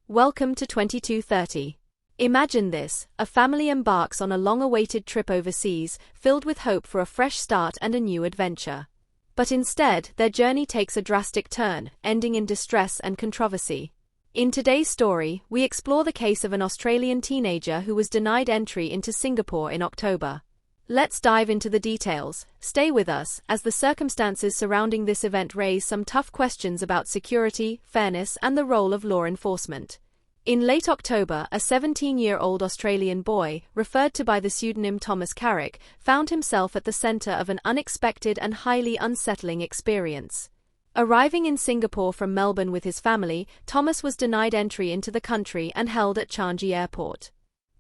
Welcome to 2230. Imagine this, a family embarks on a long-awaited trip overseas, filled with hope for a fresh start and a new adventure. But instead, their journey takes a drastic turn, ending in distress and controversy. In today's story, we explore the case of an Australian teenager who was denied entry into Singapore in October. Let's dive into the details. Stay with us, as the circumstances surrounding this event raise some tough questions about security, fairness, and the role of law enforcement. In late October, a 17-year-old Australian boy, referred to by the pseudonym Thomas Carrick, found himself at the centre of an unexpected and highly unsettling experience. Arriving in Singapore from Melbourne with his family, Thomas was denied entry into the country and held at Changi Airport.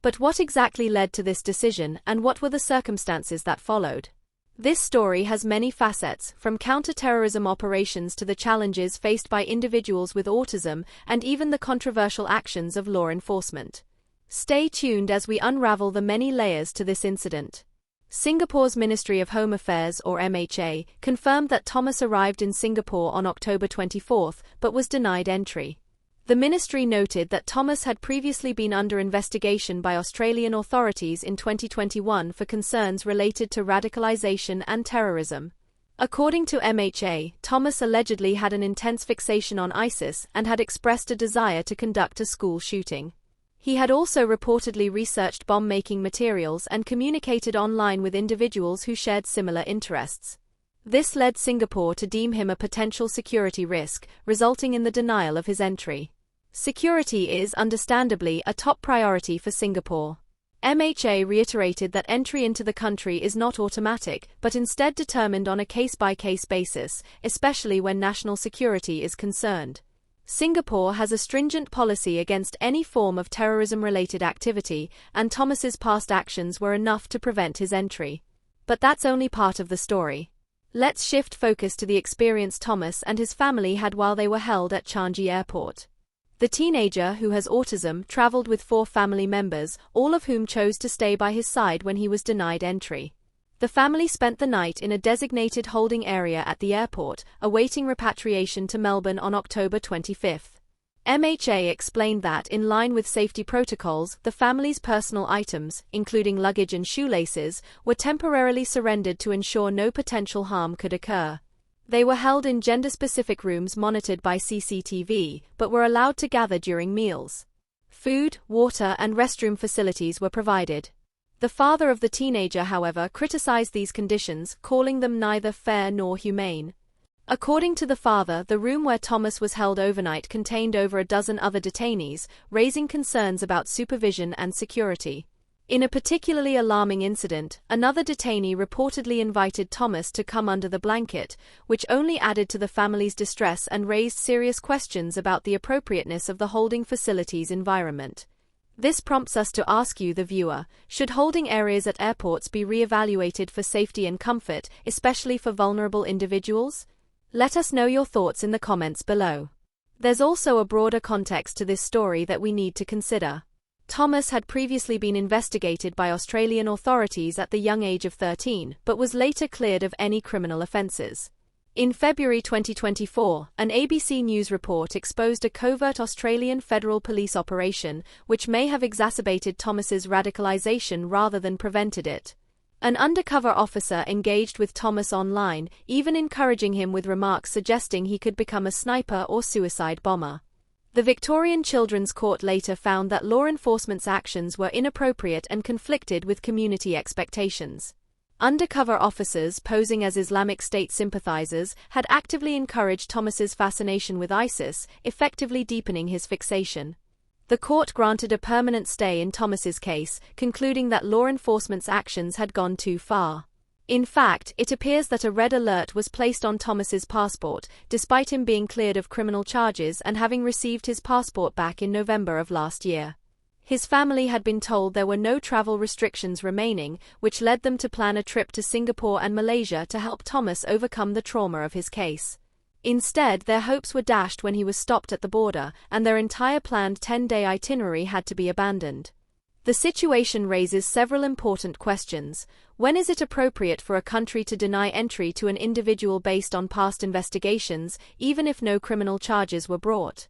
But what exactly led to this decision, and what were the circumstances that followed? This story has many facets, from counter-terrorism operations to the challenges faced by individuals with autism and even the controversial actions of law enforcement. Stay tuned as we unravel the many layers to this incident. Singapore's Ministry of Home Affairs, or MHA, confirmed that Thomas arrived in Singapore on October 24, but was denied entry. The ministry noted that Thomas had previously been under investigation by Australian authorities in 2021 for concerns related to radicalisation and terrorism. According to MHA, Thomas allegedly had an intense fixation on ISIS and had expressed a desire to conduct a school shooting. He had also reportedly researched bomb-making materials and communicated online with individuals who shared similar interests. This led Singapore to deem him a potential security risk, resulting in the denial of his entry. Security is, understandably, a top priority for Singapore. MHA reiterated that entry into the country is not automatic, but instead determined on a case-by-case basis, especially when national security is concerned. Singapore has a stringent policy against any form of terrorism-related activity, and Thomas's past actions were enough to prevent his entry. But that's only part of the story. Let's shift focus to the experience Thomas and his family had while they were held at Changi Airport. The teenager, who has autism, travelled with 4 family members, all of whom chose to stay by his side when he was denied entry. The family spent the night in a designated holding area at the airport, awaiting repatriation to Melbourne on October 25. MHA explained that, in line with safety protocols, the family's personal items, including luggage and shoelaces, were temporarily surrendered to ensure no potential harm could occur. They were held in gender-specific rooms monitored by CCTV, but were allowed to gather during meals. Food, water, and restroom facilities were provided. The father of the teenager, however, criticized these conditions, calling them neither fair nor humane. According to the father, the room where Thomas was held overnight contained over a dozen other detainees, raising concerns about supervision and security. In a particularly alarming incident, another detainee reportedly invited Thomas to come under the blanket, which only added to the family's distress and raised serious questions about the appropriateness of the holding facility's environment. This prompts us to ask you, the viewer, should holding areas at airports be re-evaluated for safety and comfort, especially for vulnerable individuals? Let us know your thoughts in the comments below. There's also a broader context to this story that we need to consider. Thomas had previously been investigated by Australian authorities at the young age of 13, but was later cleared of any criminal offences. In February 2024, an ABC News report exposed a covert Australian Federal Police operation, which may have exacerbated Thomas's radicalisation rather than prevented it. An undercover officer engaged with Thomas online, even encouraging him with remarks suggesting he could become a sniper or suicide bomber. The Victorian Children's Court later found that law enforcement's actions were inappropriate and conflicted with community expectations. Undercover officers, posing as Islamic State sympathizers, had actively encouraged Thomas's fascination with ISIS, effectively deepening his fixation. The court granted a permanent stay in Thomas's case, concluding that law enforcement's actions had gone too far. In fact, it appears that a red alert was placed on Thomas's passport, despite him being cleared of criminal charges and having received his passport back in November of last year. His family had been told there were no travel restrictions remaining, which led them to plan a trip to Singapore and Malaysia to help Thomas overcome the trauma of his case. Instead, their hopes were dashed when he was stopped at the border, and their entire planned 10-day itinerary had to be abandoned. The situation raises several important questions. When is it appropriate for a country to deny entry to an individual based on past investigations, even if no criminal charges were brought?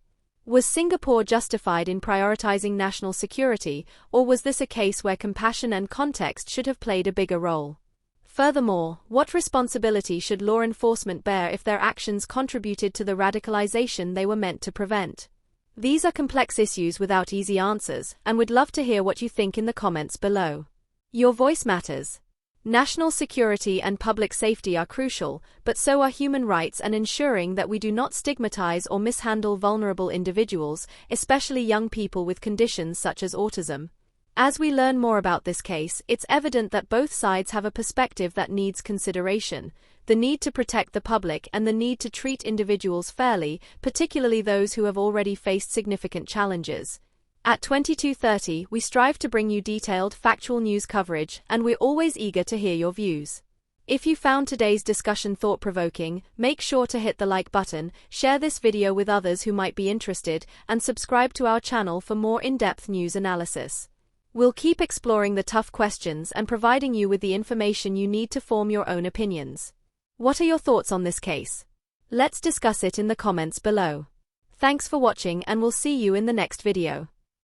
Was Singapore justified in prioritizing national security, or was this a case where compassion and context should have played a bigger role? Furthermore, what responsibility should law enforcement bear if their actions contributed to the radicalization they were meant to prevent? These are complex issues without easy answers, and we'd love to hear what you think in the comments below. Your voice matters. National security and public safety are crucial, but so are human rights and ensuring that we do not stigmatize or mishandle vulnerable individuals, especially young people with conditions such as autism. As we learn more about this case, it's evident that both sides have a perspective that needs consideration: the need to protect the public and the need to treat individuals fairly, particularly those who have already faced significant challenges. At 2230, we strive to bring you detailed, factual news coverage, and we're always eager to hear your views. If you found today's discussion thought-provoking, make sure to hit the like button, share this video with others who might be interested, and subscribe to our channel for more in-depth news analysis. We'll keep exploring the tough questions and providing you with the information you need to form your own opinions. What are your thoughts on this case? Let's discuss it in the comments below. Thanks for watching, and we'll see you in the next video.